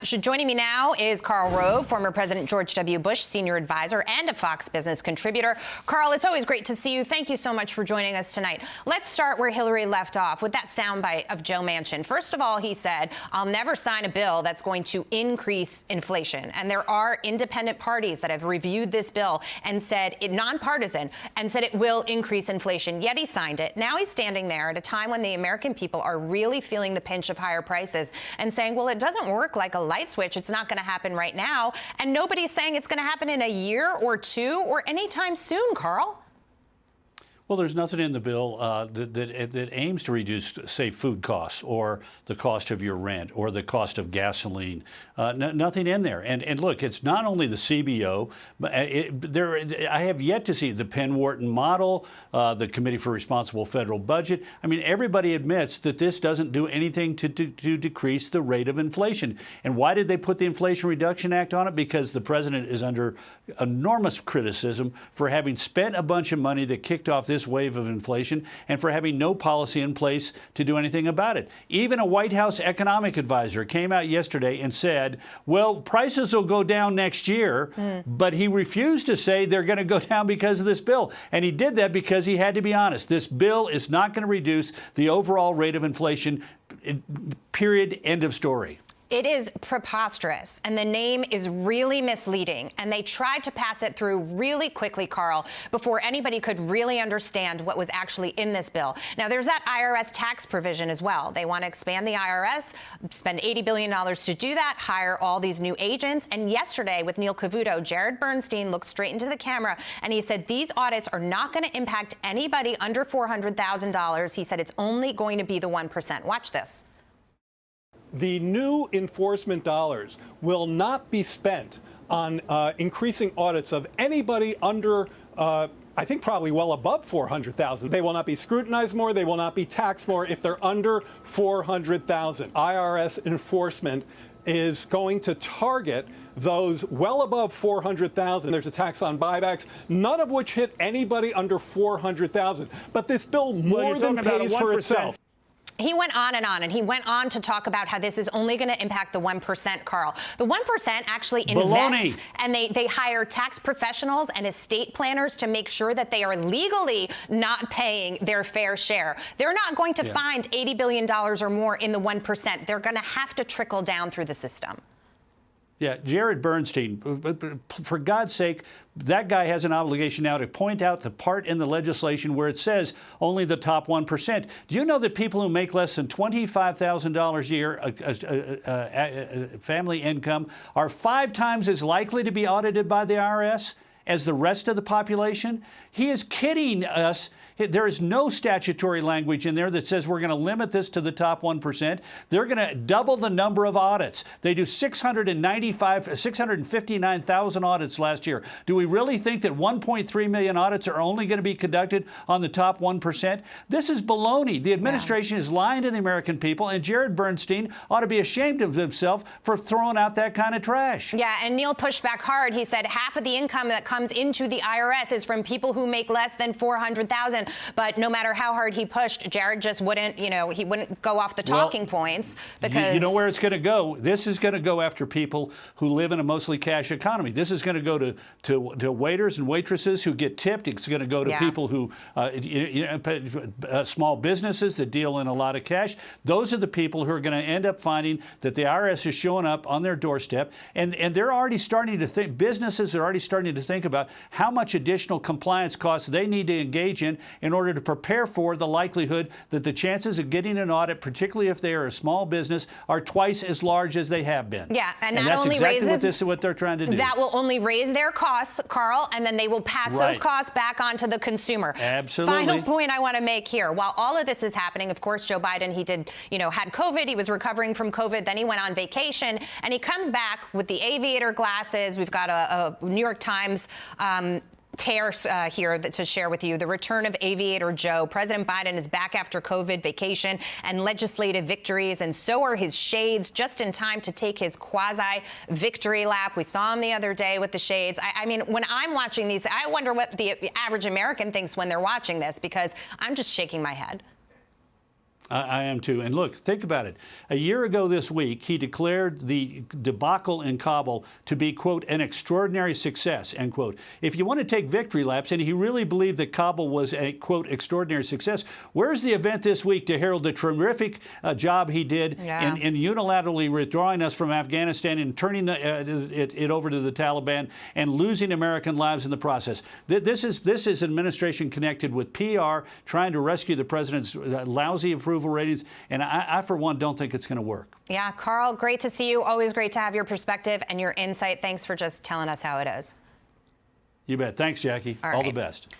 Joining me now is Karl Rove, former President George W. Bush senior advisor and a Fox Business contributor. Karl, it's always great to see you. Thank you so much for joining us tonight. Let's start where Hillary left off with that soundbite of Joe Manchin. First of all, he said, I'll never sign a bill that's going to increase inflation. And there are independent parties that have reviewed this bill and said it nonpartisan and said it will increase inflation. Yet he signed it. Now he's standing there at a time when the American people are really feeling the pinch of higher prices and saying, well, it doesn't work like a light switch. It's not going to happen right now. And nobody's saying it's going to happen in a year or two or anytime soon, Karl. Well, there's nothing in the bill that aims to reduce, say, food costs or the cost of your rent or the cost of gasoline. Nothing in there. And look, it's not only the CBO, but I have yet to see the Penn-Wharton model, the Committee for Responsible Federal Budget. I mean, everybody admits that this doesn't do anything to decrease the rate of inflation. And why did they put the Inflation Reduction Act on it? Because the president is under enormous criticism for having spent a bunch of money that kicked off this wave of inflation and for having no policy in place to do anything about it. Even a White House economic advisor came out yesterday and said, well, prices will go down next year, but he refused to say they're going to go down because of this bill. And he did that because he had to be honest. This bill is not going to reduce the overall rate of inflation, period, end of story. It is preposterous, and the name is really misleading, and they tried to pass it through really quickly, Karl, before anybody could really understand what was actually in this bill. Now, there's that IRS tax provision as well. They want to expand the IRS, spend $80 billion to do that, hire all these new agents, and yesterday with Neil Cavuto, Jared Bernstein looked straight into the camera, and he said these audits are not going to impact anybody under $400,000. He said it's only going to be the 1%. Watch this. The new enforcement dollars will not be spent on increasing audits of anybody under, I think probably well above 400,000. They will not be scrutinized more. They will not be taxed more if they're under 400,000. IRS enforcement is going to target those well above 400,000. There's a tax on buybacks, none of which hit anybody under 400,000. But this bill more than pays for itself. He went on, and he went on to talk about how this is only going to impact the 1%, Karl. The 1% actually invests, and they hire tax professionals and estate planners to make sure that they are legally not paying their fair share. They're not going to find $80 billion or more in the 1%. They're going to have to trickle down through the system. Yeah, Jared Bernstein, for God's sake, that guy has an obligation now to point out the part in the legislation where it says only the top 1%. Do you know that people who make less than $25,000 a year, family income, are 5 times as likely to be audited by the IRS as the rest of the population? He is kidding us. There is no statutory language in there that says we're going to limit this to the top 1%. They're going to double the number of audits. They do 659,000 audits last year. Do we really think that 1.3 million audits are only going to be conducted on the top 1%? This is baloney. The administration is lying to the American people, and Jared Bernstein ought to be ashamed of himself for throwing out that kind of trash. Yeah, and Neil pushed back hard. He said half of the income that comes into the IRS is from people who make less than $400,000. But no matter how hard he pushed, Jared just wouldn't, he wouldn't go off the talking points because... You know where it's going to go? This is going to go after people who live in a mostly cash economy. This is going to go to waiters and waitresses who get tipped. It's going to go to people who, small businesses that deal in a lot of cash. Those are the people who are going to end up finding that the IRS is showing up on their doorstep. And they're already starting to think, businesses are already starting to think about how much additional compliance costs they need to engage in order to prepare for the likelihood that the chances of getting an audit, particularly if they are a small business, are twice as large as they have been. Yeah, and that that's only exactly raises what they're trying to do. That will only raise their costs, Karl, and then they will pass those costs back on to the consumer. Absolutely. Final point I want to make here. While all of this is happening, of course, Joe Biden, he did, had COVID. He was recovering from COVID. Then he went on vacation, and he comes back with the aviator glasses. We've got a New York Times tear here to share with you. The return of Aviator Joe. President Biden is back after COVID vacation and legislative victories, and so are his shades, just in time to take his quasi-victory lap. We saw him the other day with the shades. I mean, when I'm watching these, I wonder what the average American thinks when they're watching this, because I'm just shaking my head. I am too. And look, think about it. A year ago this week, he declared the debacle in Kabul to be, quote, an extraordinary success, end quote. If you want to take victory laps, and he really believed that Kabul was a, quote, extraordinary success, where's the event this week to herald the terrific job he did in unilaterally withdrawing us from Afghanistan and turning it over to the Taliban and losing American lives in the process? This is administration connected with PR, trying to rescue the president's lousy approval ratings, and I, for one, don't think it's going to work. Yeah, Karl, great to see you. Always great to have your perspective and your insight. Thanks for just telling us how it is. You bet. Thanks, Jackie. All the best.